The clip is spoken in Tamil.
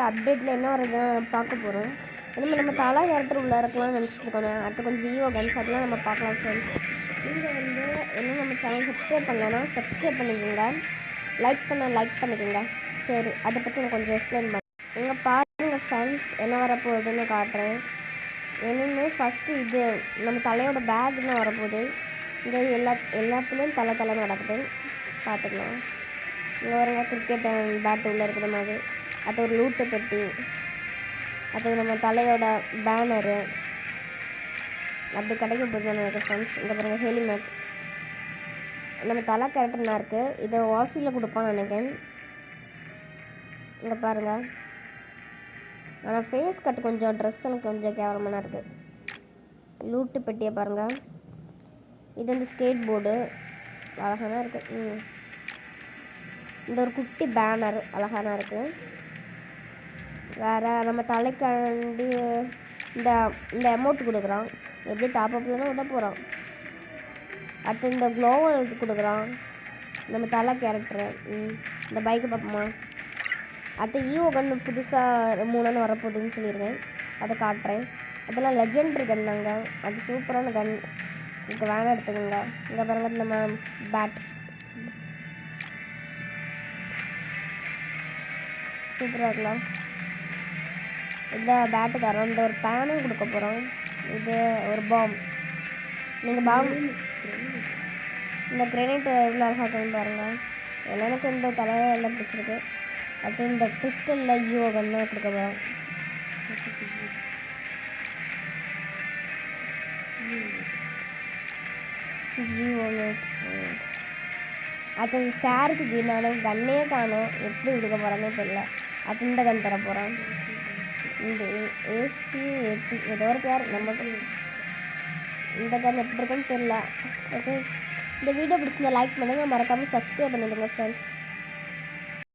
அப்டேட்டில் என்ன வருது பார்க்க போகிறோம். இனிமேல் நம்ம தலை கேரக்டர் உள்ளே இருக்கலாம்னு நினச்சிட்டு இருக்கோம். அடுத்து கொஞ்சம் ஈவோ கன்ஸ் அதெல்லாம் நம்ம பார்க்கலாம் ஃப்ரெண்ட்ஸ். நீங்கள் வந்து இன்னும் நம்ம சேனல் சப்ஸ்கிரைப் பண்ணலன்னா சப்ஸ்கிரைப் பண்ணிக்கோங்க, லைக் பண்ணிக்கோங்க. சரி, அதை பற்றி நான் கொஞ்சம் எக்ஸ்பிளைன் பண்ணேன். நீங்கள் பாருங்கள் ஃப்ரெண்ட்ஸ், என்ன வரப்போகுதுன்னு காட்டுறேன். என்னென்னு ஃபஸ்ட்டு இது நம்ம தலையோட பேக்னு வரப்போகுது. இங்கே எல்லாத்துலேயும் தலைன்னு நடக்குது, பார்த்துக்கலாம். இங்கே வருங்க கிரிக்கெட் பேட் உள்ளே இருக்கிற மாதிரி. அது ஒரு லூட்டு பெட்டி, அது நம்ம தலையோட பேனரு அப்படி கிடைக்க போகுது எனக்கு ஃப்ரெண்ட்ஸ். இங்கே பாருங்கள் ஹெலிமெட், நம்ம தலை கேரக்டர்னா இருக்குது. இதை வாசியில் கொடுப்பான்னு நினைக்கிறேன். இங்கே பாருங்கள், ஆனால் ஃபேஸ் கட் கொஞ்சம் ட்ரெஸ் எனக்கு கொஞ்சம் கேவலமாக இருக்குது. லூட்டு பெட்டியை பாருங்கள். இது வந்து ஸ்கேட் போர்டு அழகான இருக்குது. இந்த ஒரு குட்டி பேனர் அழகான இருக்குது. வேறு நம்ம தலைக்காண்டி இந்த இந்த அமௌண்ட் கொடுக்குறான், எப்படி டாப் அப்லாம் விட போகிறான். அடுத்து இந்த க்ளோவல் எடுத்து கொடுக்குறான் நம்ம தலை கேரக்டரு. இந்த பைக்கு பார்ப்போமா. அடுத்து ஈவோ கன் புதுசாக 3 வரப்போகுதுன்னு சொல்லியிருக்கேன், அதை காட்டுறேன். அதெல்லாம் லெஜெண்டரி கன் நாங்க, அது சூப்பரான கன், இதுக்கு வேணாம் எடுத்துக்கோங்க. இங்கே பாருங்கள் நம்ம பேட் சூப்பராக இருக்கலாம். இந்த பேட்டு தரோம். இந்த ஒரு பேனும் கொடுக்க போகிறோம். இது ஒரு பாம். நீங்கள் பாம் இந்த கிரெனேட் எவ்வளோ அழகாக்குன்னு பாருங்கள். எனக்கு இந்த தலையை எல்லாம் பிடிச்சிருக்கு. அது இந்த பிஸ்டலில் ஈவோ கன்னு கொடுக்க போகிறோம். அது ஸ்கேருக்கு நான் கன்னே காணும், எப்படி கொடுக்க போகிறானே தெரியல. அது இந்த கன் தர போகிறான். இந்த ஏசி ஏதோ ஒரு பேர் நமக்கு இந்த கன் எப்படி இருக்குன்னு தெரியல. ஓகே, இந்த வீடியோ பிடிச்சிருந்தா லைக் பண்ணுங்கள், மறக்காமல் சப்ஸ்கிரைப் பண்ணிடுங்க ஃப்ரெண்ட்ஸ்.